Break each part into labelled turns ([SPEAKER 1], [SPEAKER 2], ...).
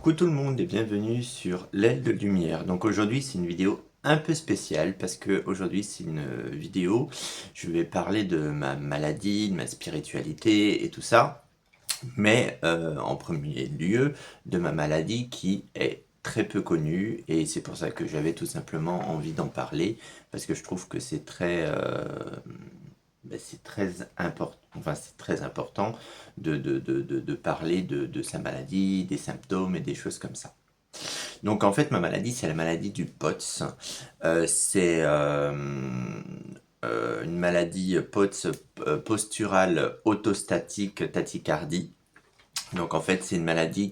[SPEAKER 1] Coucou tout le monde et bienvenue sur l'aile de lumière. Donc aujourd'hui c'est une vidéo un peu spéciale parce que aujourd'hui c'est une vidéo, je vais parler de ma maladie, de ma spiritualité et tout ça, mais en premier lieu de ma maladie qui est très peu connue et c'est pour ça que j'avais tout simplement envie d'en parler parce que je trouve que c'est très important, enfin c'est très important de parler de sa maladie, des symptômes et des choses comme ça. Donc en fait ma maladie c'est la maladie du POTS. C'est une maladie POTS, posturale autostatique tachycardie. Donc en fait c'est une maladie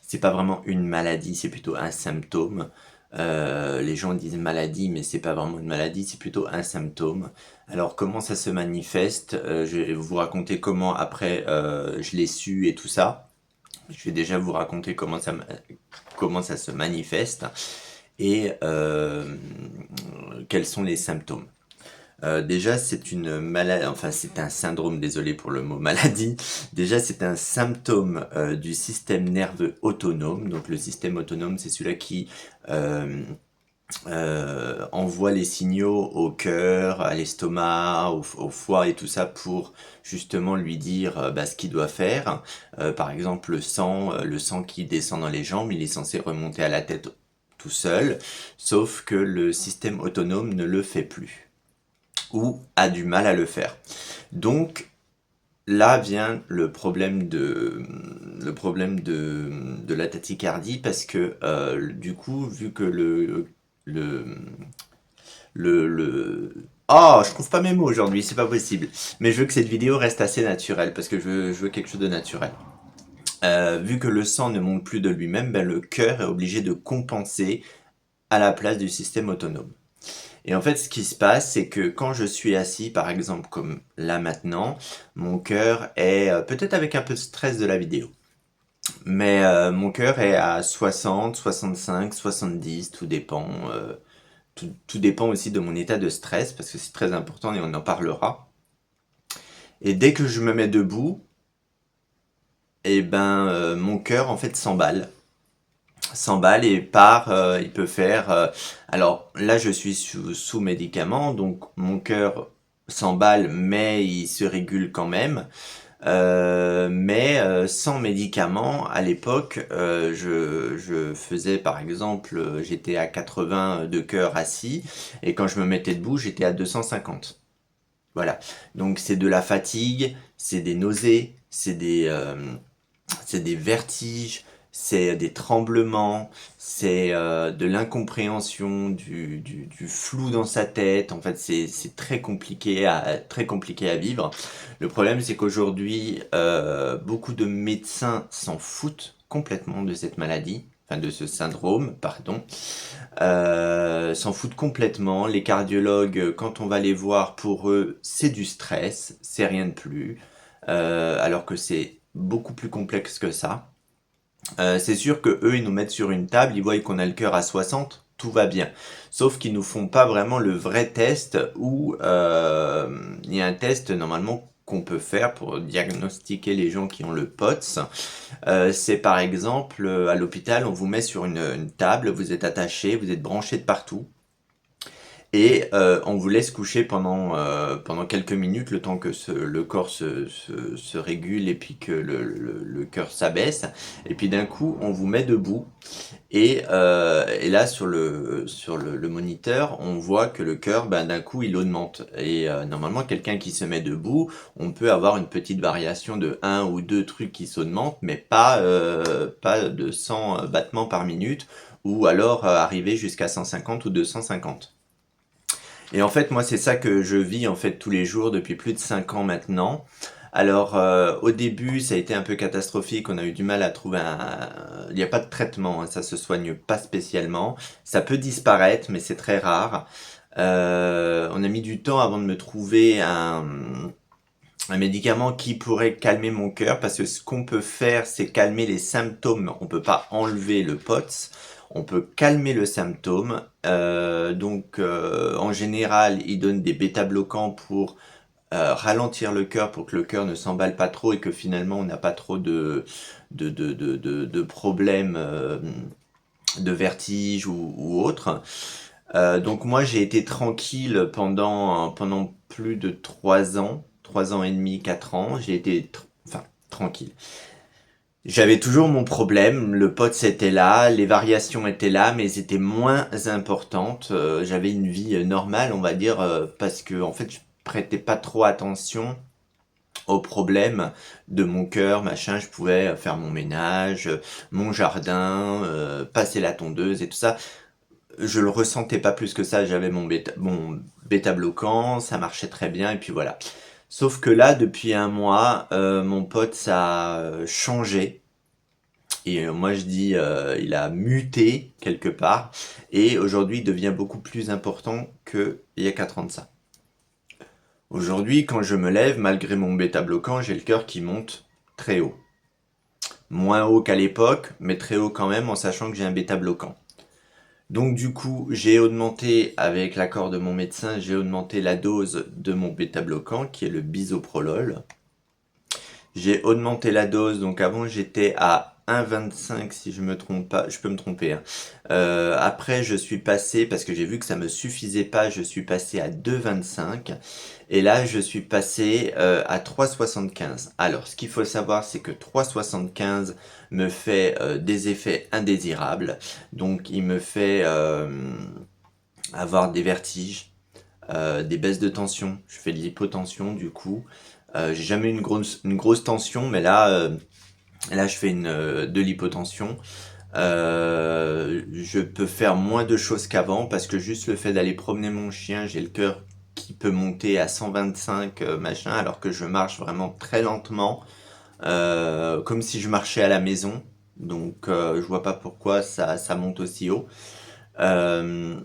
[SPEAKER 1] c'est pas vraiment une maladie, c'est plutôt un symptôme. Les gens disent maladie, mais c'est pas vraiment une maladie, c'est plutôt un symptôme. Alors comment ça se manifeste? Je vais vous raconter comment après je l'ai su et tout ça. Je vais déjà vous raconter comment ça se manifeste et quels sont les symptômes. Déjà, c'est une maladie, enfin c'est un syndrome, désolé pour le mot maladie. Déjà, c'est un symptôme du système nerveux autonome. Donc le système autonome, c'est celui-là qui envoie les signaux au cœur, à l'estomac, au foie et tout ça pour justement lui dire ce qu'il doit faire. Par exemple, le sang qui descend dans les jambes, il est censé remonter à la tête tout seul, sauf que le système autonome ne le fait plus ou a du mal à le faire. Donc là vient le problème de la tachycardie parce que du coup vu que le oh, je trouve pas mes mots aujourd'hui, c'est pas possible. Mais je veux que cette vidéo reste assez naturelle parce que je veux quelque chose de naturel. Vu que le sang ne monte plus de lui-même, le cœur est obligé de compenser à la place du système autonome. Et en fait, ce qui se passe, c'est que quand je suis assis, par exemple, comme là maintenant, mon cœur est, peut-être avec un peu de stress de la vidéo, mais mon cœur est à 60, 65, 70, tout dépend. Tout dépend aussi de mon état de stress, parce que c'est très important et on en parlera. Et dès que je me mets debout, mon cœur en fait s'emballe et part, il peut faire... alors là, je suis sous médicament, donc mon cœur s'emballe, mais il se régule quand même. Mais sans médicament, à l'époque, je faisais par exemple, j'étais à 80 de cœur assis, et quand je me mettais debout, j'étais à 250. Voilà. Donc c'est de la fatigue, c'est des nausées, c'est des vertiges, c'est des tremblements, c'est de l'incompréhension, du flou dans sa tête. En fait, c'est très compliqué à vivre. Le problème, c'est qu'aujourd'hui, beaucoup de médecins s'en foutent complètement de cette maladie, enfin de ce syndrome, pardon. S'en foutent complètement. Les cardiologues, quand on va les voir, pour eux, c'est du stress, c'est rien de plus. Alors que c'est beaucoup plus complexe que ça. C'est sûr que eux, ils nous mettent sur une table, ils voient qu'on a le cœur à 60, tout va bien. Sauf qu'ils nous font pas vraiment le vrai test où il y a un test normalement qu'on peut faire pour diagnostiquer les gens qui ont le POTS. C'est par exemple à l'hôpital, on vous met sur une table, vous êtes attaché, vous êtes branché de partout. Et on vous laisse coucher pendant quelques minutes, le temps que le corps se régule et puis que le cœur s'abaisse. Et puis d'un coup, on vous met debout. Et là, sur le moniteur, on voit que le cœur, d'un coup, il augmente. Et normalement, quelqu'un qui se met debout, on peut avoir une petite variation de un ou deux trucs qui s'augmentent, mais pas de 100 battements par minute, ou alors arriver jusqu'à 150 ou 250. Et en fait, moi, c'est ça que je vis en fait tous les jours depuis plus de 5 ans maintenant. Alors, au début, ça a été un peu catastrophique. On a eu du mal à trouver il n'y a pas de traitement, hein, ça se soigne pas spécialement. Ça peut disparaître, mais c'est très rare. On a mis du temps avant de me trouver un médicament qui pourrait calmer mon cœur, parce que ce qu'on peut faire, c'est calmer les symptômes. On peut pas enlever le POTS, on peut calmer le symptôme. En général, ils donnent des bêta-bloquants pour ralentir le cœur pour que le cœur ne s'emballe pas trop et que finalement on n'a pas trop de problèmes de vertige ou autre. Donc moi j'ai été tranquille pendant plus de 3 ans et demi, 4 ans. J'ai été enfin tranquille. J'avais toujours mon problème, le POTS était là, les variations étaient là, mais elles étaient moins importantes. J'avais une vie normale, on va dire, parce que en fait je prêtais pas trop attention aux problèmes de mon cœur, machin. Je pouvais faire mon ménage, mon jardin, passer la tondeuse et tout ça. Je le ressentais pas plus que ça, j'avais mon bêta bloquant, ça marchait très bien et puis voilà. Sauf que là, depuis un mois, mon pote, ça a changé. Et moi je dis, il a muté quelque part. Et aujourd'hui, il devient beaucoup plus important qu'il y a 4 ans de ça. Aujourd'hui, quand je me lève, malgré mon bêta bloquant, j'ai le cœur qui monte très haut. Moins haut qu'à l'époque, mais très haut quand même en sachant que j'ai un bêta bloquant. Donc du coup, j'ai augmenté, avec l'accord de mon médecin, j'ai augmenté la dose de mon bêta-bloquant, qui est le bisoprolol. J'ai augmenté la dose, donc avant j'étais à 1,25 si je me trompe pas, je peux me tromper, hein. Après je suis passé, parce que j'ai vu que ça me suffisait pas, je suis passé à 2,25 et là je suis passé à 3,75. Alors ce qu'il faut savoir c'est que 3,75 me fait des effets indésirables, donc il me fait avoir des vertiges, des baisses de tension, je fais de l'hypotension du coup. J'ai jamais eu une grosse tension, mais là je fais de l'hypotension. Je peux faire moins de choses qu'avant parce que juste le fait d'aller promener mon chien, j'ai le cœur qui peut monter à 125 machin, alors que je marche vraiment très lentement, comme si je marchais à la maison. Donc je vois pas pourquoi ça monte aussi haut. Euh,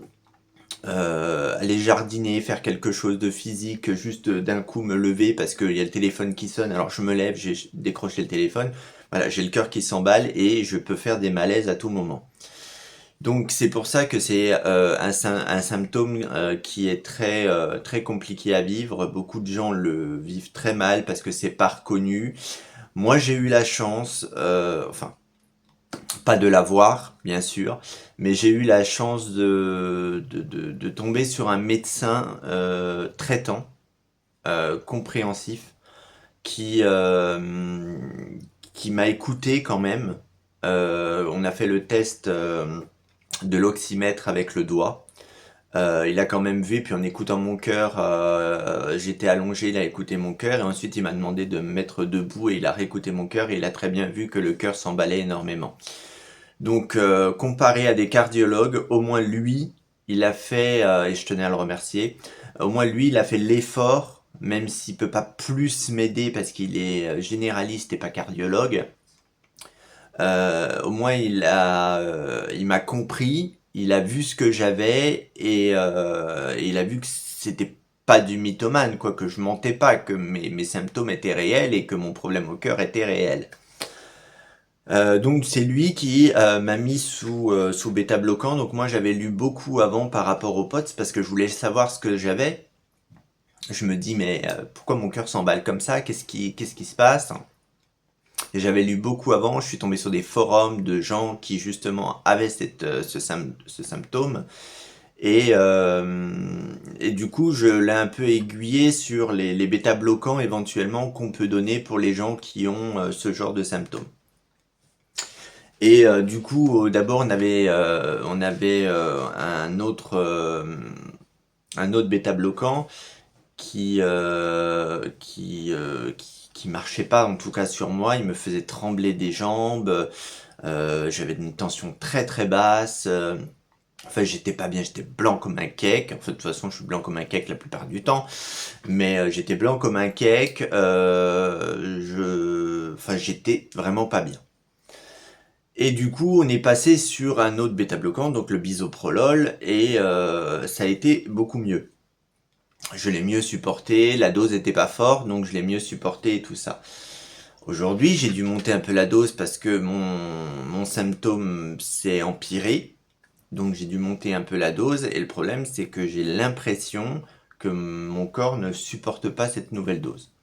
[SPEAKER 1] Aller jardiner, faire quelque chose de physique, juste d'un coup me lever parce qu'il y a le téléphone qui sonne, alors je me lève, j'ai décroché le téléphone, voilà, j'ai le cœur qui s'emballe et je peux faire des malaises à tout moment. Donc c'est pour ça que c'est un symptôme qui est très compliqué à vivre. Beaucoup de gens le vivent très mal parce que c'est pas reconnu. Moi j'ai eu la chance, enfin pas de l'avoir, bien sûr, mais j'ai eu la chance de tomber sur un médecin traitant, compréhensif, qui, euh, qui m'a écouté quand même. On a fait le test de l'oxymètre avec le doigt. Il a quand même vu, puis en écoutant mon cœur, j'étais allongé, il a écouté mon cœur, et ensuite il m'a demandé de me mettre debout, et il a réécouté mon cœur, et il a très bien vu que le cœur s'emballait énormément. Donc, comparé à des cardiologues, au moins lui, il a fait, et je tenais à le remercier, au moins lui, il a fait l'effort, même s'il peut pas plus m'aider parce qu'il est généraliste et pas cardiologue. Au moins, il m'a compris, il a vu ce que j'avais et il a vu que c'était pas du mythomane, quoi, que je mentais pas, que mes symptômes étaient réels et que mon problème au cœur était réel. Donc c'est lui qui m'a mis sous bêta bloquant. Donc moi j'avais lu beaucoup avant par rapport aux POTS parce que je voulais savoir ce que j'avais. Je me dis mais pourquoi mon cœur s'emballe comme ça? Qu'est-ce qui se passe? Et j'avais lu beaucoup avant. Je suis tombé sur des forums de gens qui justement avaient ce symptôme. Et du coup je l'ai un peu aiguillé sur les bêta bloquants éventuellement qu'on peut donner pour les gens qui ont ce genre de symptômes. Et du coup, d'abord, on avait un autre bêta bloquant qui marchait pas, en tout cas sur moi. Il me faisait trembler des jambes. J'avais une tension très basse. Enfin, j'étais pas bien, j'étais blanc comme un cake. En fait, de toute façon, je suis blanc comme un cake la plupart du temps. Mais j'étais blanc comme un cake. Enfin, j'étais vraiment pas bien. Et du coup, on est passé sur un autre bêta-bloquant, donc le bisoprolol, et ça a été beaucoup mieux. Je l'ai mieux supporté, la dose était pas forte, donc je l'ai mieux supporté et tout ça. Aujourd'hui, j'ai dû monter un peu la dose parce que mon symptôme s'est empiré, donc j'ai dû monter un peu la dose, et le problème c'est que j'ai l'impression que mon corps ne supporte pas cette nouvelle dose.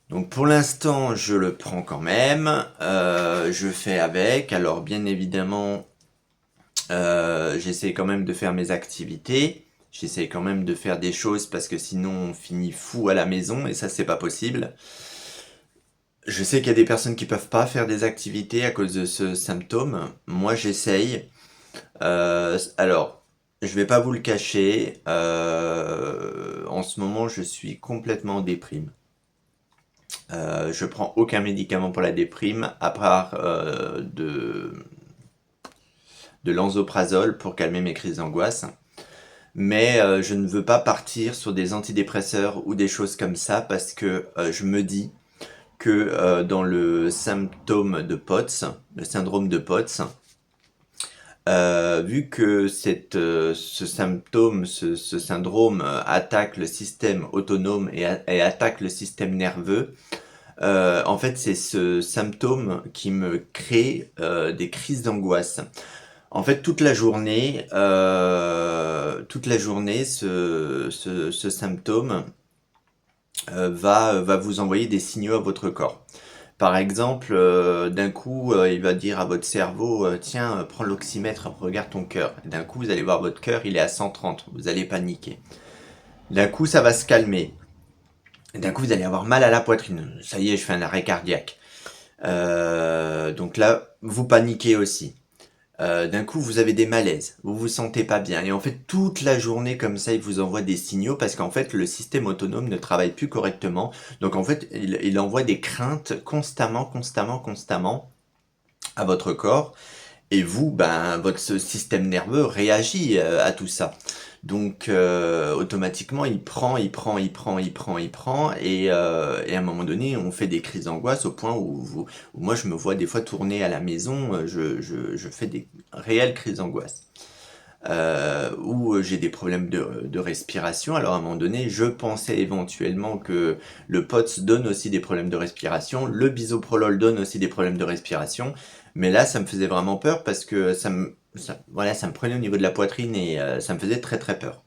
[SPEAKER 1] Donc pour l'instant, je le prends quand même, je fais avec. Alors bien évidemment, j'essaie quand même de faire mes activités, j'essaie quand même de faire des choses parce que sinon on finit fou à la maison et ça c'est pas possible. Je sais qu'il y a des personnes qui peuvent pas faire des activités à cause de ce symptôme. Moi j'essaye. Alors, je vais pas vous le cacher, en ce moment je suis complètement en déprime. Je prends aucun médicament pour la déprime à part de l'anzoprazole pour calmer mes crises d'angoisse. Mais je ne veux pas partir sur des antidépresseurs ou des choses comme ça parce que je me dis que dans le symptôme de POTS, le syndrome de POTS, vu que ce symptôme, ce syndrome attaque le système autonome et attaque le système nerveux, en fait c'est ce symptôme qui me crée des crises d'angoisse. En fait, toute la journée, ce symptôme va vous envoyer des signaux à votre corps. Par exemple, d'un coup, il va dire à votre cerveau, tiens, prends l'oxymètre, regarde ton cœur. Et d'un coup, vous allez voir votre cœur, il est à 130, vous allez paniquer. D'un coup, ça va se calmer. Et d'un coup, vous allez avoir mal à la poitrine. Ça y est, je fais un arrêt cardiaque. Donc là, vous paniquez aussi. D'un coup vous avez des malaises, vous vous sentez pas bien et en fait toute la journée comme ça il vous envoie des signaux parce qu'en fait le système autonome ne travaille plus correctement, donc en fait il envoie des craintes constamment à votre corps et vous, ben, votre système nerveux réagit à tout ça. Donc automatiquement, il prend, et à un moment donné, on fait des crises d'angoisse au point où moi, je me vois des fois tourner à la maison, je fais des réelles crises d'angoisse. Où j'ai des problèmes de respiration. Alors à un moment donné, je pensais éventuellement que le POTS donne aussi des problèmes de respiration, le bisoprolol donne aussi des problèmes de respiration, mais là ça me faisait vraiment peur parce que voilà, ça me prenait au niveau de la poitrine et ça me faisait très très peur.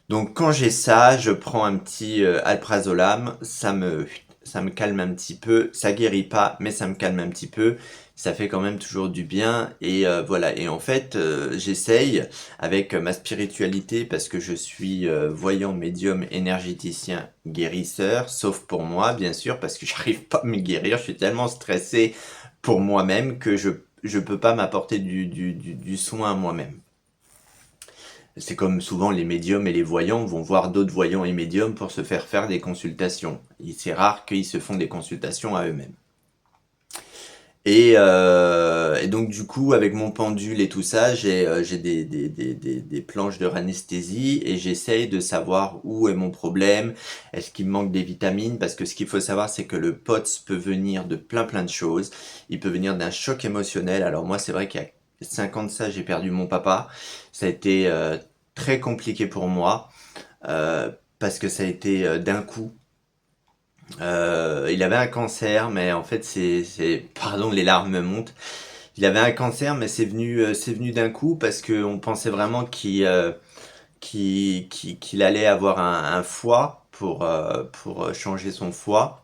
[SPEAKER 1] Donc quand j'ai ça, je prends un petit alprazolam, ça me calme un petit peu, ça guérit pas, mais ça me calme un petit peu, ça fait quand même toujours du bien, et voilà. Et en fait, j'essaye avec ma spiritualité, parce que je suis voyant, médium, énergéticien, guérisseur, sauf pour moi, bien sûr, parce que j'arrive pas à me guérir, je suis tellement stressé pour moi-même que je peux pas m'apporter du soin à moi-même. C'est comme souvent les médiums et les voyants vont voir d'autres voyants et médiums pour se faire des consultations. C'est rare qu'ils se font des consultations à eux-mêmes. Et donc du coup, avec mon pendule et tout ça, j'ai des planches de rhanesthésie et j'essaye de savoir où est mon problème, est-ce qu'il me manque des vitamines, parce que ce qu'il faut savoir, c'est que le POTS peut venir de plein de choses. Il peut venir d'un choc émotionnel. Alors moi, c'est vrai qu'il y a 5 ans de ça, j'ai perdu mon papa. Ça a été très compliqué pour moi, parce que ça a été d'un coup. Il avait un cancer, mais en fait, pardon, les larmes me montent. Il avait un cancer, mais c'est venu d'un coup parce que on pensait vraiment qu'il allait avoir un foie pour changer son foie.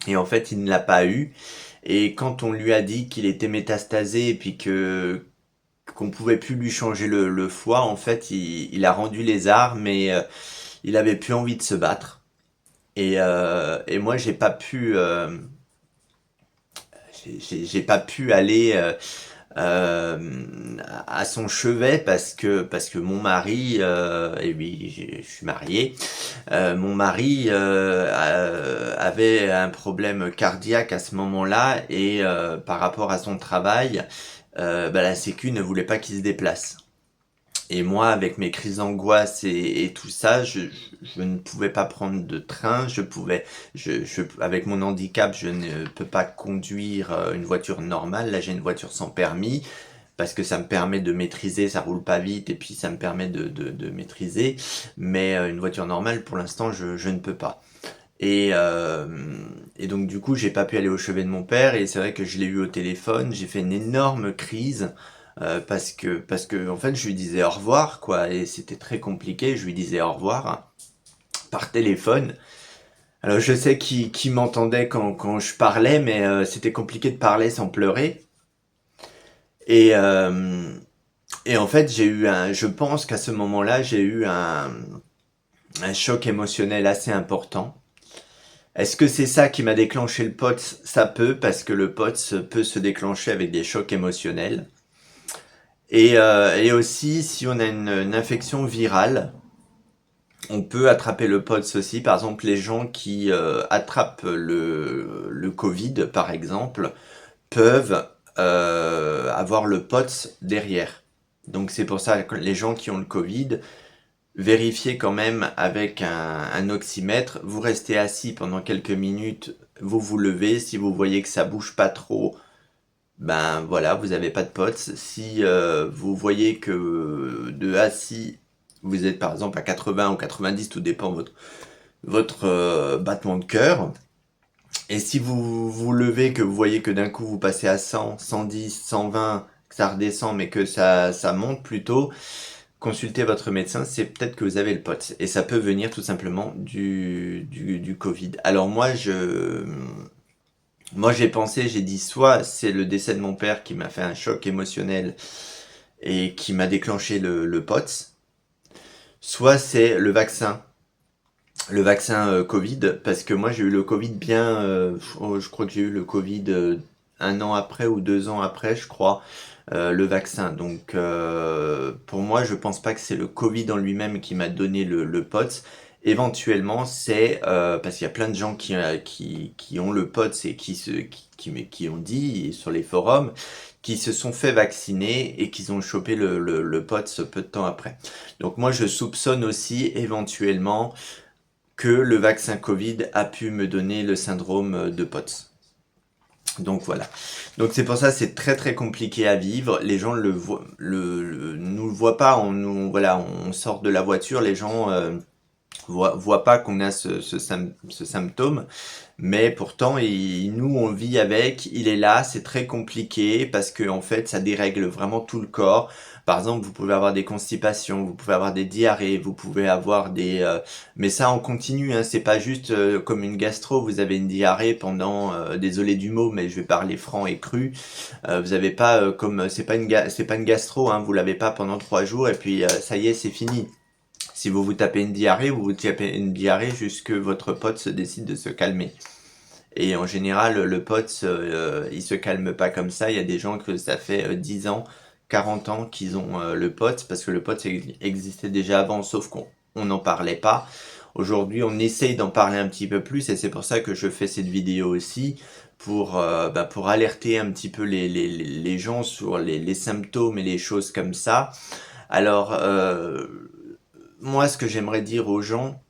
[SPEAKER 1] Et en fait, il ne l'a pas eu. Et quand on lui a dit qu'il était métastasé et puis qu'on pouvait plus lui changer le foie, en fait, il a rendu les armes, mais il avait plus envie de se battre. Et moi, j'ai pas pu aller à son chevet parce que mon mari, et oui, je suis marié, mon mari avait un problème cardiaque à ce moment-là et par rapport à son travail, bah, la Sécu ne voulait pas qu'il se déplace. Et moi, avec mes crises d'angoisse et tout ça, je ne pouvais pas prendre de train. Avec mon handicap, je ne peux pas conduire une voiture normale. Là, j'ai une voiture sans permis parce que ça me permet de maîtriser, ça roule pas vite et puis ça me permet de maîtriser. Mais une voiture normale, pour l'instant, je ne peux pas. Et donc du coup, j'ai pas pu aller au chevet de mon père et c'est vrai que je l'ai eu au téléphone. J'ai fait une énorme crise parce que en fait, je lui disais au revoir, quoi, et c'était très compliqué. Je lui disais au revoir hein, par téléphone. Alors, je sais qui m'entendait quand je parlais, mais c'était compliqué de parler sans pleurer. Et, euh, et en fait, je pense qu'à ce moment-là, j'ai eu un choc émotionnel assez important. Est-ce que c'est ça qui m'a déclenché le POTS? Ça peut, parce que le POTS peut se déclencher avec des chocs émotionnels. Et aussi, si on a une infection virale, on peut attraper le POTS aussi. Par exemple, les gens qui attrapent le Covid, par exemple, peuvent avoir le POTS derrière. Donc c'est pour ça que les gens qui ont le Covid, vérifiez quand même avec un oxymètre. Vous restez assis pendant quelques minutes, vous vous levez. Si vous voyez que ça bouge pas trop, ben voilà, vous avez pas de POTS. Si vous voyez que de assis, vous êtes par exemple à 80 ou 90, tout dépend de votre battement de cœur. Et si vous vous levez, que vous voyez que d'un coup vous passez à 100, 110, 120, que ça redescend mais que ça monte plutôt, consultez votre médecin, c'est peut-être que vous avez le POTS. Et ça peut venir tout simplement du Covid. Alors moi j'ai pensé, j'ai dit soit c'est le décès de mon père qui m'a fait un choc émotionnel et qui m'a déclenché le POTS, soit c'est le vaccin Covid, parce que moi j'ai eu le Covid bien, je crois que j'ai eu le Covid un an après ou 2 ans après, je crois, le vaccin. Donc pour moi, je pense pas que c'est le Covid en lui-même qui m'a donné le POTS. Éventuellement, c'est parce qu'il y a plein de gens qui ont le POTS et qui ont dit sur les forums qui se sont fait vacciner et qui ont chopé le POTS peu de temps après. Donc moi, je soupçonne aussi éventuellement que le vaccin Covid a pu me donner le syndrome de POTS. Donc voilà. Donc c'est pour ça c'est très très compliqué à vivre. Les gens nous le voient pas. Voilà, on sort de la voiture, les gens voient pas qu'on a ce symptôme, mais pourtant nous on vit avec, il est là, c'est très compliqué parce que en fait ça dérègle vraiment tout le corps. Par exemple, vous pouvez avoir des constipations, vous pouvez avoir des diarrhées, vous pouvez avoir mais ça on continue, hein, c'est pas juste comme une gastro, vous avez une diarrhée pendant, désolé du mot, mais je vais parler franc et cru. Vous avez pas comme c'est pas une gastro, hein, vous l'avez pas pendant 3 jours et puis ça y est, c'est fini. Si vous vous tapez une diarrhée, vous vous tapez une diarrhée jusque votre pote se décide de se calmer. Et en général, le pote, il se calme pas comme ça. Il y a des gens que ça fait 10 ans, 40 ans qu'ils ont le pote, parce que le pote existait déjà avant, sauf qu'on n'en parlait pas. Aujourd'hui, on essaye d'en parler un petit peu plus, et c'est pour ça que je fais cette vidéo aussi, pour alerter un petit peu les gens sur les symptômes et les choses comme ça. Alors, moi, ce que j'aimerais dire aux gens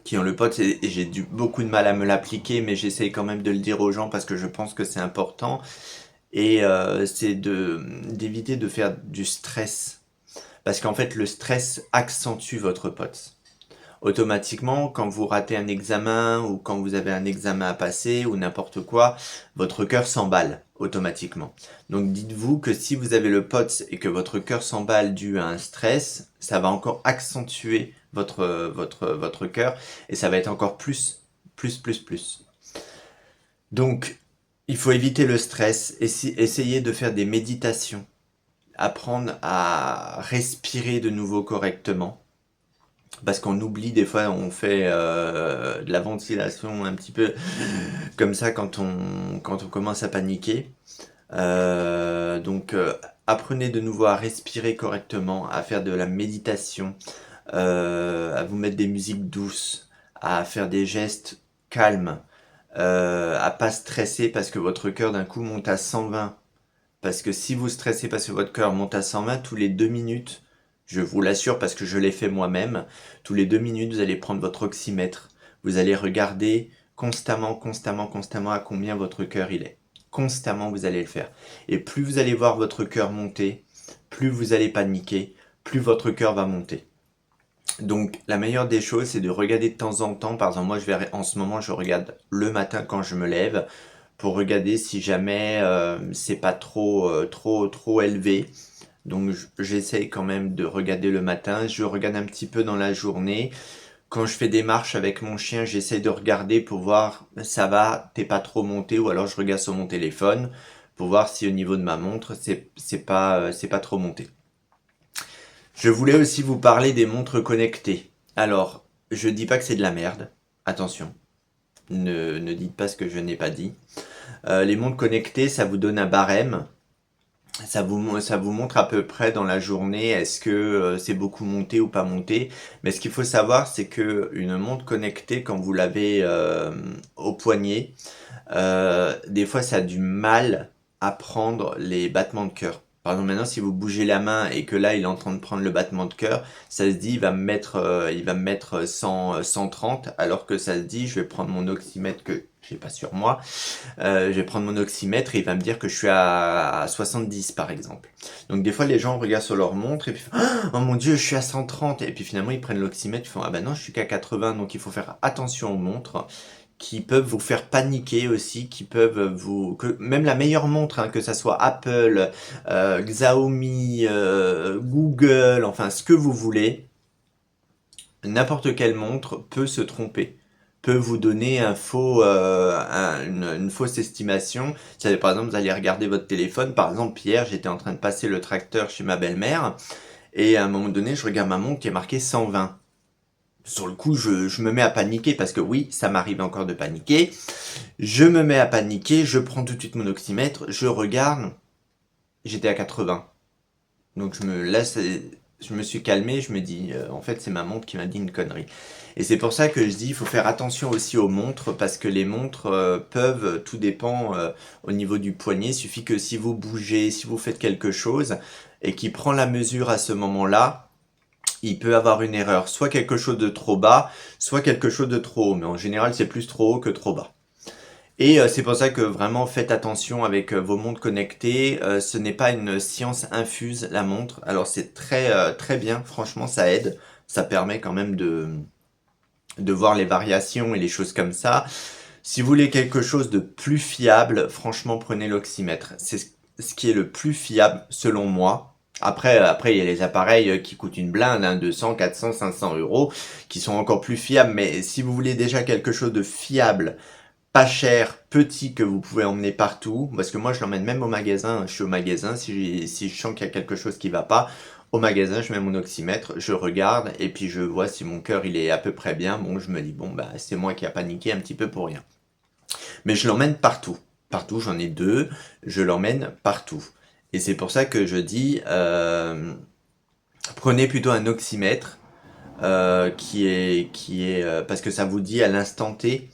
[SPEAKER 1] qui ont le pote, et j'ai beaucoup de mal à me l'appliquer, mais j'essaye quand même de le dire aux gens parce que je pense que c'est important, et c'est d'éviter de faire du stress. Parce qu'en fait, le stress accentue votre pote. Automatiquement, quand vous ratez un examen ou quand vous avez un examen à passer ou n'importe quoi, votre cœur s'emballe automatiquement. Donc dites-vous que si vous avez le POTS et que votre cœur s'emballe dû à un stress, ça va encore accentuer votre cœur et ça va être encore plus, plus, plus, plus. Donc, il faut éviter le stress, essayer de faire des méditations, apprendre à respirer de nouveau correctement. Parce qu'on oublie des fois, on fait de la ventilation un petit peu comme ça quand on commence à paniquer. Donc apprenez de nouveau à respirer correctement, à faire de la méditation, à vous mettre des musiques douces, à faire des gestes calmes, à pas stresser parce que votre cœur d'un coup monte à 120. Parce que si vous stressez parce que votre cœur monte à 120, tous les 2 minutes, je vous l'assure parce que je l'ai fait moi-même, tous les 2 minutes, vous allez prendre votre oxymètre. Vous allez regarder constamment, constamment, constamment à combien votre cœur il est. Constamment, vous allez le faire. Et plus vous allez voir votre cœur monter, plus vous allez paniquer, plus votre cœur va monter. Donc la meilleure des choses, c'est de regarder de temps en temps. Par exemple, moi, en ce moment, je regarde le matin quand je me lève pour regarder si jamais c'est pas trop élevé. Donc j'essaye quand même de regarder le matin, je regarde un petit peu dans la journée. Quand je fais des marches avec mon chien, j'essaye de regarder pour voir ça va, t'es pas trop monté, ou alors je regarde sur mon téléphone pour voir si au niveau de ma montre c'est pas trop monté. Je voulais aussi vous parler des montres connectées. Alors, je dis pas que c'est de la merde, attention, ne dites pas ce que je n'ai pas dit. Les montres connectées, ça vous donne un barème. Ça vous montre à peu près dans la journée est-ce que c'est beaucoup monté ou pas monté. Mais ce qu'il faut savoir, c'est que une montre connectée, quand vous l'avez au poignet, des fois ça a du mal à prendre les battements de cœur. Par exemple, maintenant, si vous bougez la main et que là, il est en train de prendre le battement de cœur, ça se dit, il va me mettre 130, alors que ça se dit, je vais prendre mon oxymètre que j'ai pas sur moi, je vais prendre mon oxymètre et il va me dire que je suis à 70 par exemple. Donc des fois les gens regardent sur leur montre et puis oh mon dieu je suis à 130 et puis finalement ils prennent l'oxymètre, ils font ah ben non je suis qu'à 80. Donc il faut faire attention aux montres qui peuvent vous faire paniquer aussi, qui peuvent que même la meilleure montre, hein, que ça soit Apple, Xiaomi, Google, enfin ce que vous voulez, n'importe quelle montre peut se tromper, peut vous donner une fausse estimation. Par exemple, vous allez regarder votre téléphone. Par exemple, hier, j'étais en train de passer le tracteur chez ma belle-mère et à un moment donné, je regarde ma montre qui est marquée 120. Sur le coup, je me mets à paniquer parce que oui, ça m'arrive encore de paniquer. Je me mets à paniquer, je prends tout de suite mon oxymètre, je regarde, j'étais à 80. Donc je me suis calmé, je me dis, en fait c'est ma montre qui m'a dit une connerie. Et c'est pour ça que je dis, il faut faire attention aussi aux montres, parce que les montres peuvent, tout dépend au niveau du poignet, il suffit que si vous bougez, si vous faites quelque chose, et qui prend la mesure à ce moment-là, il peut avoir une erreur, soit quelque chose de trop bas, soit quelque chose de trop haut, mais en général c'est plus trop haut que trop bas. Et c'est pour ça que vraiment faites attention avec vos montres connectées. Ce n'est pas une science infuse la montre. Alors c'est très bien, franchement ça aide. Ça permet quand même de voir les variations et les choses comme ça. Si vous voulez quelque chose de plus fiable, franchement prenez l'oxymètre. C'est ce qui est le plus fiable selon moi. Après, il y a les appareils qui coûtent une blinde, hein, 200, 400, 500 euros, qui sont encore plus fiables. Mais si vous voulez déjà quelque chose de fiable, pas cher, petit, que vous pouvez emmener partout, parce que moi je l'emmène même au magasin, je suis au magasin, si je sens qu'il y a quelque chose qui va pas, au magasin je mets mon oxymètre, je regarde et puis je vois si mon cœur il est à peu près bien, bon je me dis bon bah c'est moi qui a paniqué un petit peu pour rien. Mais je l'emmène partout, j'en ai deux, je l'emmène partout. Et c'est pour ça que je dis, prenez plutôt un oxymètre, parce que ça vous dit à l'instant T,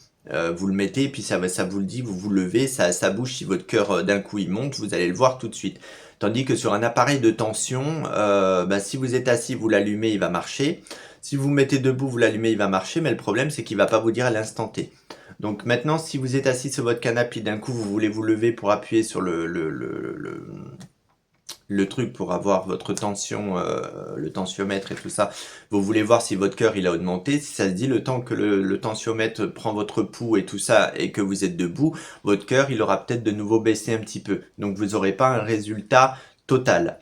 [SPEAKER 1] vous le mettez et puis ça vous le dit, vous vous levez, ça bouge. Si votre cœur d'un coup il monte, vous allez le voir tout de suite. Tandis que sur un appareil de tension, si vous êtes assis, vous l'allumez, il va marcher. Si vous vous mettez debout, vous l'allumez, il va marcher. Mais le problème, c'est qu'il va pas vous dire à l'instant T. Donc maintenant, si vous êtes assis sur votre canapé, d'un coup vous voulez vous lever pour appuyer sur le truc pour avoir votre tension, le tensiomètre et tout ça, vous voulez voir si votre cœur il a augmenté, si ça se dit le temps que le tensiomètre prend votre pouls et tout ça et que vous êtes debout, votre cœur il aura peut-être de nouveau baissé un petit peu. Donc vous n'aurez pas un résultat total.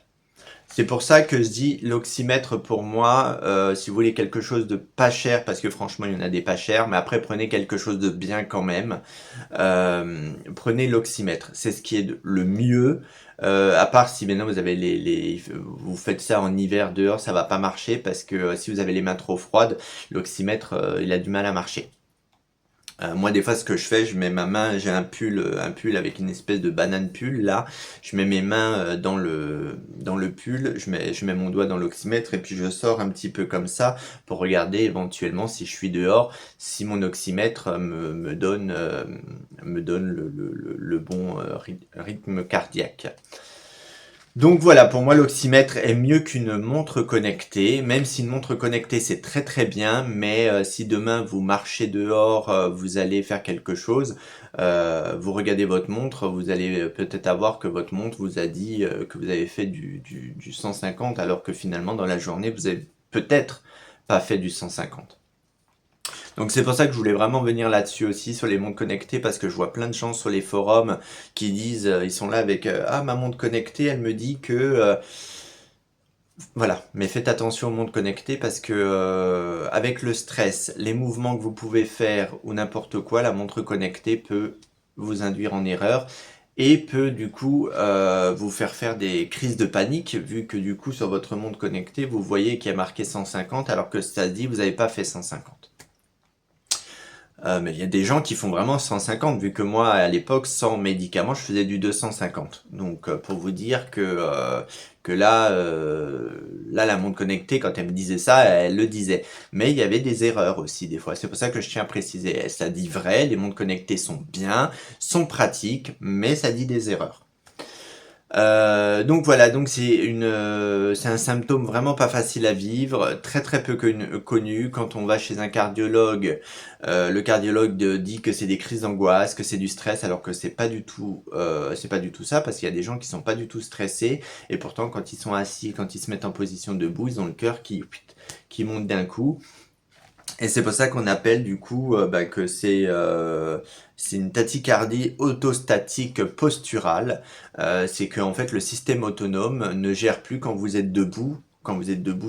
[SPEAKER 1] C'est pour ça que je dis l'oxymètre pour moi, si vous voulez quelque chose de pas cher, parce que franchement il y en a des pas chers, mais après prenez quelque chose de bien quand même, prenez l'oxymètre, c'est ce qui est le mieux, à part si maintenant vous avez vous faites ça en hiver dehors, ça va pas marcher, parce que si vous avez les mains trop froides, l'oxymètre il a du mal à marcher. Moi, des fois, ce que je fais, je mets ma main, j'ai un pull avec une espèce de banane pull, là. Je mets mes mains dans le pull, je mets mon doigt dans l'oxymètre et puis je sors un petit peu comme ça pour regarder éventuellement si je suis dehors, si mon oxymètre me donne le bon rythme cardiaque. Donc voilà, pour moi l'oxymètre est mieux qu'une montre connectée, même si une montre connectée c'est très bien, mais si demain vous marchez dehors, vous allez faire quelque chose, vous regardez votre montre, vous allez peut-être avoir que votre montre vous a dit que vous avez fait du 150, alors que finalement dans la journée vous avez peut-être pas fait du 150. Donc c'est pour ça que je voulais vraiment venir là-dessus aussi, sur les montres connectées, parce que je vois plein de gens sur les forums qui disent, ils sont là avec ah, ma montre connectée, elle me dit que... voilà, mais faites attention aux montres connectées parce que avec le stress, les mouvements que vous pouvez faire ou n'importe quoi, la montre connectée peut vous induire en erreur et peut du coup vous faire des crises de panique, vu que du coup sur votre montre connectée, vous voyez qu'il y a marqué 150 alors que ça dit vous n'avez pas fait 150. Mais il y a des gens qui font vraiment 150, vu que moi, à l'époque, sans médicaments, je faisais du 250. Donc, pour vous dire que là, là, la montre connectée, quand elle me disait ça, elle le disait. Mais il y avait des erreurs aussi, des fois. C'est pour ça que je tiens à préciser. Ça dit vrai, les montres connectées sont bien, sont pratiques, mais ça dit des erreurs. Donc voilà, donc c'est un symptôme vraiment pas facile à vivre, très très peu connu. Quand on va chez un cardiologue, le cardiologue dit que c'est des crises d'angoisse, que c'est du stress, alors que c'est pas du tout ça, parce qu'il y a des gens qui sont pas du tout stressés, et pourtant quand ils sont assis, quand ils se mettent en position debout, ils ont le cœur qui monte d'un coup. Et c'est pour ça qu'on appelle du coup que c'est une tachycardie autostatique posturale. C'est que en fait le système autonome ne gère plus quand vous êtes debout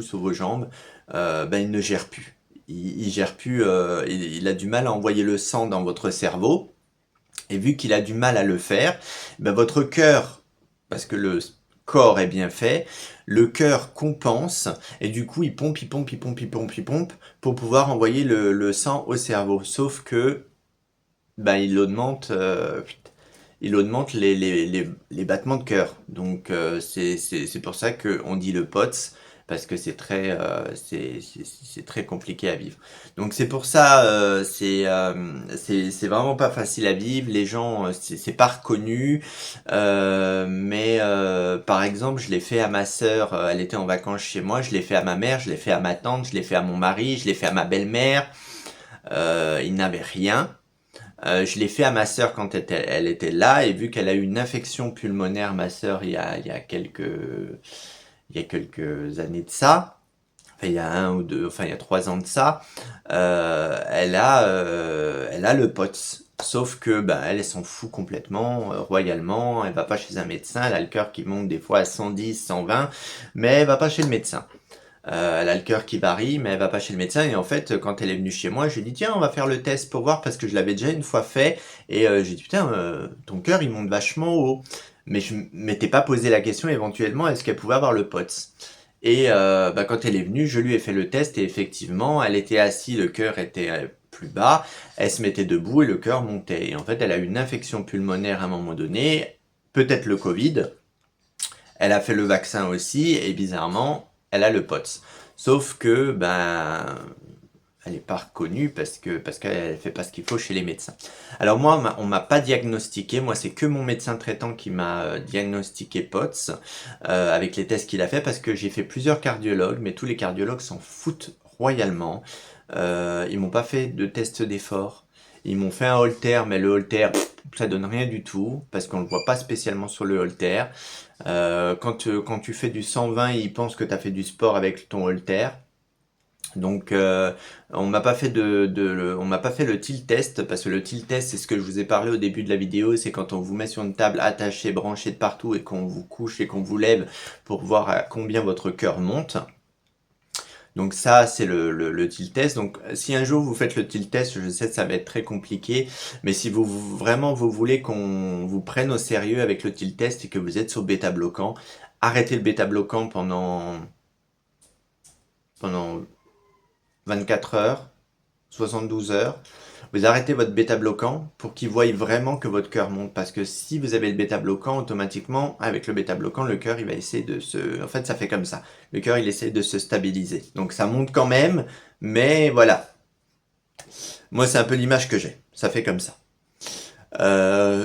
[SPEAKER 1] sur vos jambes, il ne gère plus. Il gère plus, il a du mal à envoyer le sang dans votre cerveau. Et vu qu'il a du mal à le faire, votre cœur, parce que le corps est bien fait, le cœur compense et du coup il pompe, il pompe, il pompe, il pompe, il pompe pour pouvoir envoyer le sang au cerveau. Sauf que il augmente les battements de cœur. Donc c'est pour ça qu'on dit le POTS, parce que c'est très compliqué à vivre. Donc c'est pour ça, c'est vraiment pas facile à vivre. Les gens, c'est pas reconnu. Mais par exemple, je l'ai fait à ma sœur, elle était en vacances chez moi, je l'ai fait à ma mère, je l'ai fait à ma tante, je l'ai fait à mon mari, je l'ai fait à ma belle-mère. Ils n'avaient rien. Je l'ai fait à ma sœur quand elle était là, et vu qu'elle a eu une infection pulmonaire, ma sœur, il y a quelques années de ça, enfin il y a un ou deux, enfin il y a 3 ans de ça, elle a le POTS. Sauf que elle s'en fout complètement, royalement, elle va pas chez un médecin, elle a le cœur qui monte des fois à 110, 120, mais elle va pas chez le médecin. Elle a le cœur qui varie, mais elle va pas chez le médecin. Et en fait, quand elle est venue chez moi, je lui ai dit, tiens, on va faire le test pour voir, parce que je l'avais déjà une fois fait. Et j'ai dit, putain, ton cœur, il monte vachement haut. Mais je m'étais pas posé la question, éventuellement, est-ce qu'elle pouvait avoir le POTS. Et quand elle est venue, je lui ai fait le test, et effectivement, elle était assise, le cœur était plus bas, elle se mettait debout et le cœur montait. Et en fait, elle a eu une infection pulmonaire à un moment donné, peut-être le Covid. Elle a fait le vaccin aussi, et bizarrement, elle a le POTS. Sauf que, elle n'est pas reconnue parce qu'elle fait pas ce qu'il faut chez les médecins. Alors moi, on m'a pas diagnostiqué. Moi, c'est que mon médecin traitant qui m'a diagnostiqué POTS avec les tests qu'il a fait, parce que j'ai fait plusieurs cardiologues, mais tous les cardiologues s'en foutent royalement. Ils m'ont pas fait de test d'effort. Ils m'ont fait un holter, mais le holter, ça donne rien du tout, parce qu'on le voit pas spécialement sur le holter. Quand tu fais du 120, ils pensent que tu as fait du sport avec ton holter. Donc on m'a pas fait on m'a pas fait le tilt test, parce que le tilt test, c'est ce que je vous ai parlé au début de la vidéo, c'est quand on vous met sur une table attachée, branchée de partout, et qu'on vous couche et qu'on vous lève pour voir à combien votre cœur monte. Donc ça, c'est le tilt test. Donc si un jour vous faites le tilt test, je sais que ça va être très compliqué, mais si vraiment vous voulez qu'on vous prenne au sérieux avec le tilt test et que vous êtes sur bêta bloquant, arrêtez le bêta bloquant pendant 24 heures, 72 heures. Vous arrêtez votre bêta bloquant pour qu'il voie vraiment que votre cœur monte. Parce que si vous avez le bêta bloquant, automatiquement, avec le bêta bloquant, le cœur, il va essayer de se... En fait, ça fait comme ça. Le cœur, il essaie de se stabiliser. Donc ça monte quand même, mais voilà. Moi, c'est un peu l'image que j'ai. Ça fait comme ça.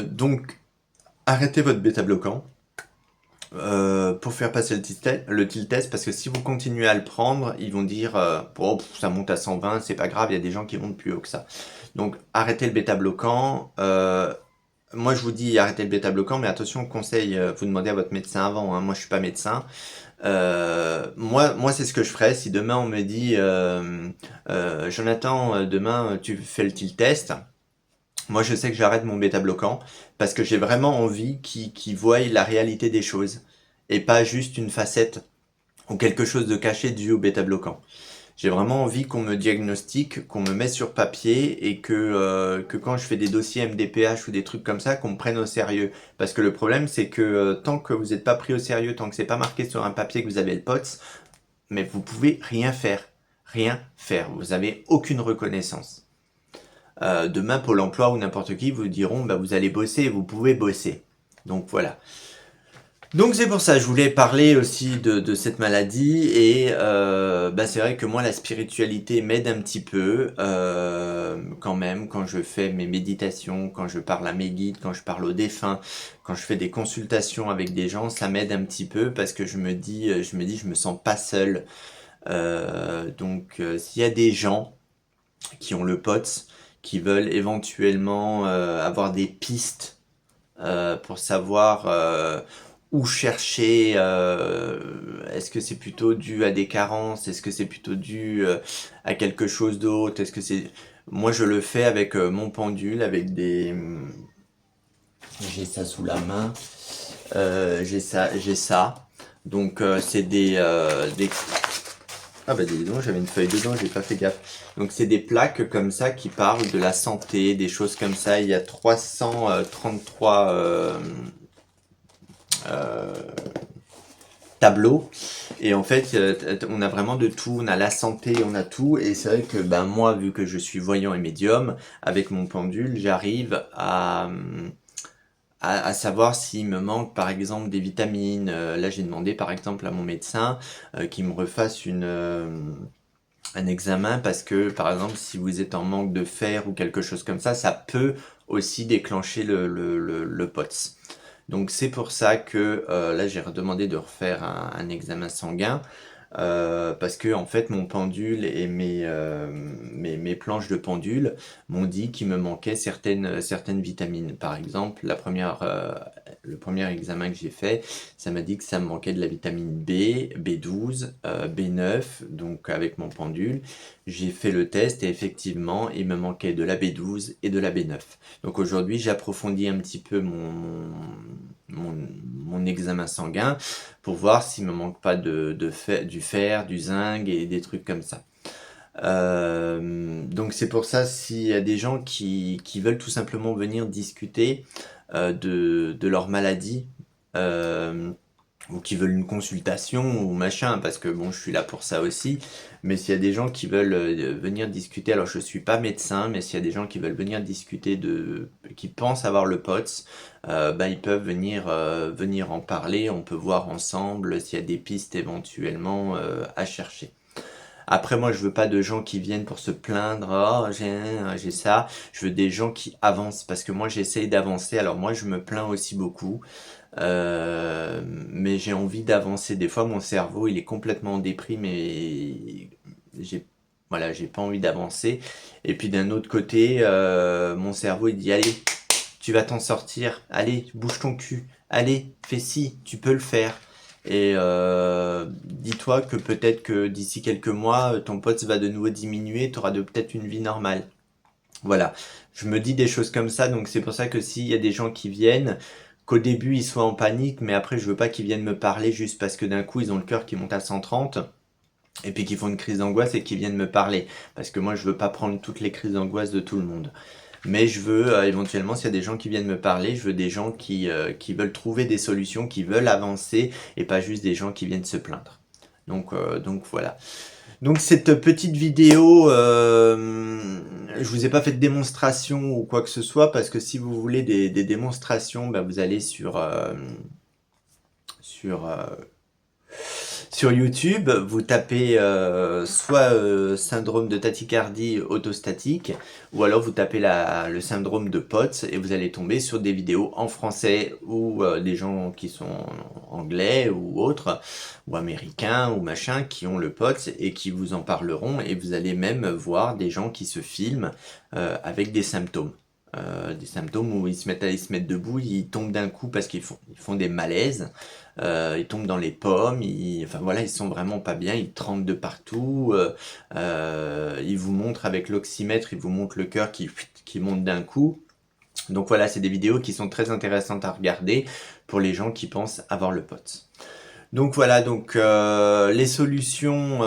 [SPEAKER 1] Donc, arrêtez votre bêta bloquant. Pour faire passer le tilt test, parce que si vous continuez à le prendre, ils vont dire ça monte à 120, c'est pas grave, il y a des gens qui montent plus haut que ça. Donc arrêtez le bêta bloquant. Moi je vous dis arrêtez le bêta bloquant, mais attention, conseil, vous demandez à votre médecin avant, hein. Moi je suis pas médecin. Moi c'est ce que je ferais si demain on me dit Jonathan, demain tu fais le tilt test. Moi je sais que j'arrête mon bêta bloquant parce que j'ai vraiment envie qu'ils voient la réalité des choses et pas juste une facette ou quelque chose de caché dû au bêta bloquant. J'ai vraiment envie qu'on me diagnostique, qu'on me mette sur papier et que quand je fais des dossiers MDPH ou des trucs comme ça, qu'on me prenne au sérieux. Parce que le problème, c'est que tant que vous n'êtes pas pris au sérieux, tant que c'est pas marqué sur un papier que vous avez le POTS, mais vous pouvez rien faire. Rien faire. Vous avez aucune reconnaissance. Demain, Pôle emploi ou n'importe qui vous diront, bah, vous allez bosser, vous pouvez bosser. Donc voilà. Donc c'est pour ça, je voulais parler aussi de cette maladie et bah, c'est vrai que moi la spiritualité m'aide un petit peu quand même quand je fais mes méditations, quand je parle à mes guides, quand je parle aux défunts, quand je fais des consultations avec des gens, ça m'aide un petit peu parce que je me sens pas seul. S'il y a des gens qui ont le POTS, qui veulent éventuellement avoir des pistes pour savoir où chercher. Est-ce que c'est plutôt dû à des carences? Est-ce que c'est plutôt dû à quelque chose d'autre? Est-ce que c'est... Moi, je le fais avec mon pendule, avec des... J'ai ça sous la main. J'ai ça. Donc, c'est des... Ah bah dis donc, j'avais une feuille dedans, j'ai pas fait gaffe. Donc c'est des plaques comme ça qui parlent de la santé, des choses comme ça. Il y a 333 euh, tableaux. Et en fait, on a vraiment de tout. On a la santé, on a tout. Et c'est vrai que ben, moi, vu que je suis voyant et médium, avec mon pendule, j'arrive à savoir s'il me manque par exemple des vitamines. Là, j'ai demandé par exemple à mon médecin qu'il me refasse un examen parce que par exemple si vous êtes en manque de fer ou quelque chose comme ça peut aussi déclencher le POTS. Donc c'est pour ça que là j'ai redemandé de refaire un examen sanguin parce que en fait mon pendule et mes planches de pendule m'ont dit qu'il me manquait certaines vitamines. Par exemple, le premier examen que j'ai fait, ça m'a dit que ça me manquait de la vitamine B, B12, B9, donc avec mon pendule. J'ai fait le test et effectivement, il me manquait de la B12 et de la B9. Donc aujourd'hui, j'approfondis un petit peu mon examen sanguin pour voir s'il me manque pas du fer, du zinc et des trucs comme ça. Donc c'est pour ça s'il y a des gens qui veulent tout simplement venir discuter de leur maladie ou qui veulent une consultation ou machin, parce que bon je suis là pour ça aussi, mais s'il y a des gens qui veulent venir discuter, alors je suis pas médecin, mais s'il y a des gens qui veulent venir discuter qui pensent avoir le POTS, bah, ils peuvent venir en parler, on peut voir ensemble s'il y a des pistes éventuellement à chercher. Après, moi, je veux pas de gens qui viennent pour se plaindre. Oh, j'ai ça. Je veux des gens qui avancent parce que moi, j'essaye d'avancer. Alors moi, je me plains aussi beaucoup, mais j'ai envie d'avancer. Des fois, mon cerveau, il est complètement en déprime et j'ai voilà, j'ai pas envie d'avancer. Et puis d'un autre côté, mon cerveau, il dit allez, tu vas t'en sortir. Allez, bouge ton cul. Allez, fais ci, tu peux le faire. Et dis-toi que peut-être que d'ici quelques mois, ton pote va de nouveau diminuer, tu auras peut-être une vie normale. Voilà, je me dis des choses comme ça, donc c'est pour ça que s'il y a des gens qui viennent, qu'au début ils soient en panique, mais après je veux pas qu'ils viennent me parler juste parce que d'un coup ils ont le cœur qui monte à 130, et puis qu'ils font une crise d'angoisse et qu'ils viennent me parler. Parce que moi je veux pas prendre toutes les crises d'angoisse de tout le monde. Mais je veux éventuellement, s'il y a des gens qui viennent me parler, je veux des gens qui veulent trouver des solutions, qui veulent avancer, et pas juste des gens qui viennent se plaindre. Donc voilà. Donc cette petite vidéo, je vous ai pas fait de démonstration ou quoi que ce soit, parce que si vous voulez des démonstrations, bah, vous allez sur, sur YouTube, vous tapez soit syndrome de tachycardie autostatique, ou alors vous tapez le syndrome de POTS et vous allez tomber sur des vidéos en français ou des gens qui sont anglais ou autres, ou américains ou machin, qui ont le POTS et qui vous en parleront, et vous allez même voir des gens qui se filment avec des symptômes. des symptômes où ils se mettent à se mettre debout, ils tombent d'un coup parce qu'ils font des malaises, ils tombent dans les pommes, enfin voilà, ils sont vraiment pas bien, ils tremblent de partout, ils vous montrent avec l'oxymètre, ils vous montrent le cœur qui monte d'un coup. Donc voilà, c'est des vidéos qui sont très intéressantes à regarder pour les gens qui pensent avoir le POTS. Donc voilà, donc les solutions,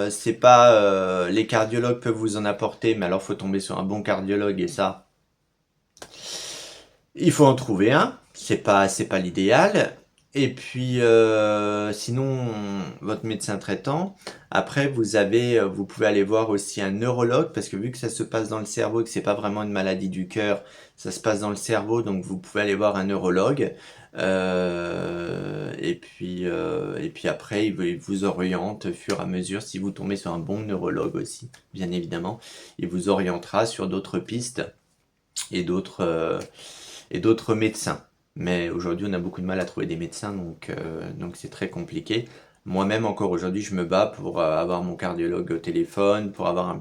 [SPEAKER 1] c'est pas les cardiologues peuvent vous en apporter, mais alors faut tomber sur un bon cardiologue et ça, il faut en trouver un. C'est pas l'idéal. Et puis sinon, votre médecin traitant. Après, vous pouvez aller voir aussi un neurologue parce que vu que ça se passe dans le cerveau, que c'est pas vraiment une maladie du cœur, ça se passe dans le cerveau, donc vous pouvez aller voir un neurologue. Et puis après, il vous oriente au fur et à mesure. Si vous tombez sur un bon neurologue aussi, bien évidemment, il vous orientera sur d'autres pistes et d'autres médecins. Mais aujourd'hui, on a beaucoup de mal à trouver des médecins, donc c'est très compliqué. Moi-même, encore aujourd'hui, je me bats pour avoir mon cardiologue au téléphone, pour avoir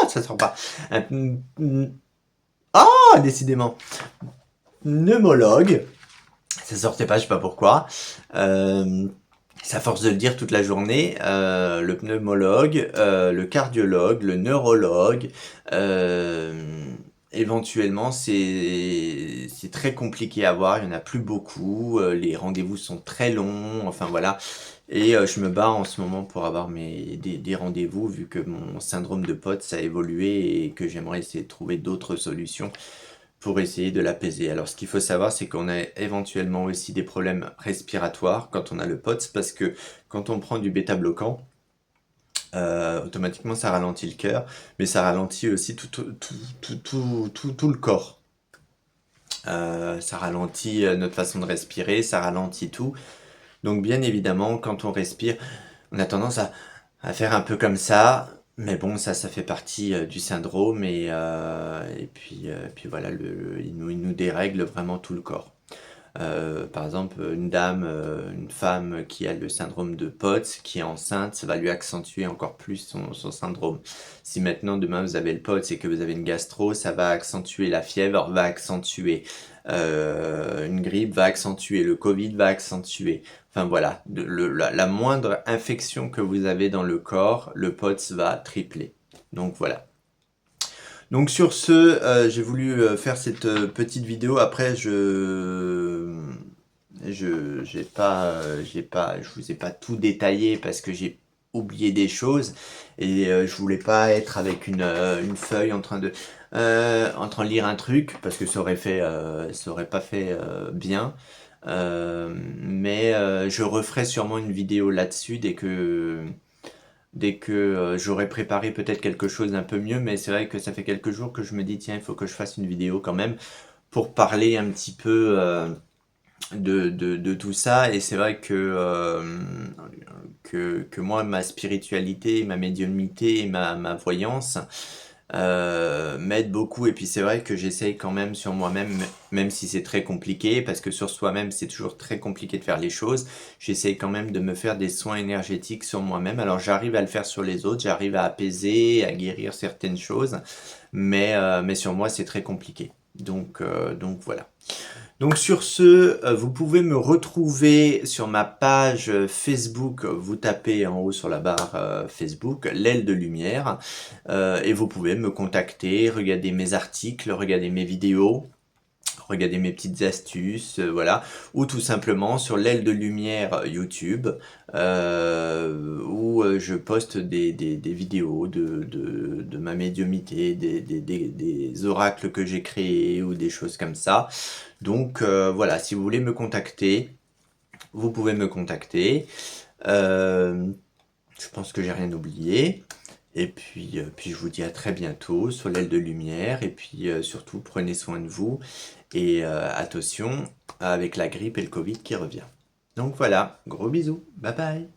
[SPEAKER 1] ça sort pas. Décidément. Pneumologue. Ça sortait pas, je sais pas pourquoi. C'est à force de le dire toute la journée, le pneumologue, le cardiologue, le neurologue, éventuellement c'est très compliqué à voir, il y en a plus beaucoup, les rendez-vous sont très longs, enfin voilà. Et je me bats en ce moment pour avoir des rendez-vous vu que mon syndrome de POTS a évolué et que j'aimerais essayer de trouver d'autres solutions pour essayer de l'apaiser. Alors, ce qu'il faut savoir, c'est qu'on a éventuellement aussi des problèmes respiratoires quand on a le POTS, parce que quand on prend du bêta-bloquant, automatiquement ça ralentit le cœur, mais ça ralentit aussi tout le corps. Ça ralentit notre façon de respirer, ça ralentit tout. Donc, bien évidemment, quand on respire, on a tendance à faire un peu comme ça. Mais bon, ça fait partie du syndrome et puis voilà, il nous dérègle vraiment tout le corps. Par exemple, une femme qui a le syndrome de POTS, qui est enceinte, ça va lui accentuer encore plus son syndrome. Si maintenant, demain, vous avez le POTS et que vous avez une gastro, ça va accentuer la fièvre, va accentuer une grippe, va accentuer le Covid, va accentuer. Enfin voilà, la moindre infection que vous avez dans le corps, le POTS va tripler. Donc voilà. Donc sur ce, j'ai voulu faire cette petite vidéo. Après, je vous ai pas tout détaillé parce que j'ai oublié des choses et je voulais pas être avec une feuille en train de lire un truc parce que ça aurait pas fait bien. Mais je referai sûrement une vidéo là-dessus dès que j'aurai préparé peut-être quelque chose d'un peu mieux, mais c'est vrai que ça fait quelques jours que je me dis, tiens, il faut que je fasse une vidéo quand même pour parler un petit peu de tout ça. Et c'est vrai que moi, ma spiritualité, ma médiumnité et ma voyance m'aident beaucoup. Et puis c'est vrai que j'essaye quand même sur moi-même, même si c'est très compliqué, parce que sur soi-même, c'est toujours très compliqué de faire les choses. J'essaye quand même de me faire des soins énergétiques sur moi-même. Alors j'arrive à le faire sur les autres, j'arrive à apaiser, à guérir certaines choses, mais sur moi, c'est très compliqué. Donc voilà. Donc sur ce, vous pouvez me retrouver sur ma page Facebook, vous tapez en haut sur la barre Facebook, l'aile de lumière, et vous pouvez me contacter, regarder mes articles, regarder mes vidéos, regarder mes petites astuces, voilà, ou tout simplement sur l'aile de lumière YouTube, où je poste des vidéos de ma médiumnité, des oracles que j'ai créés ou des choses comme ça. Donc voilà, si vous voulez me contacter, vous pouvez me contacter. Euh, je pense que j'ai rien oublié. Et puis je vous dis à très bientôt sur l'aile de lumière. Et puis surtout, prenez soin de vous. Et attention avec la grippe et le Covid qui revient. Donc voilà, gros bisous. Bye bye.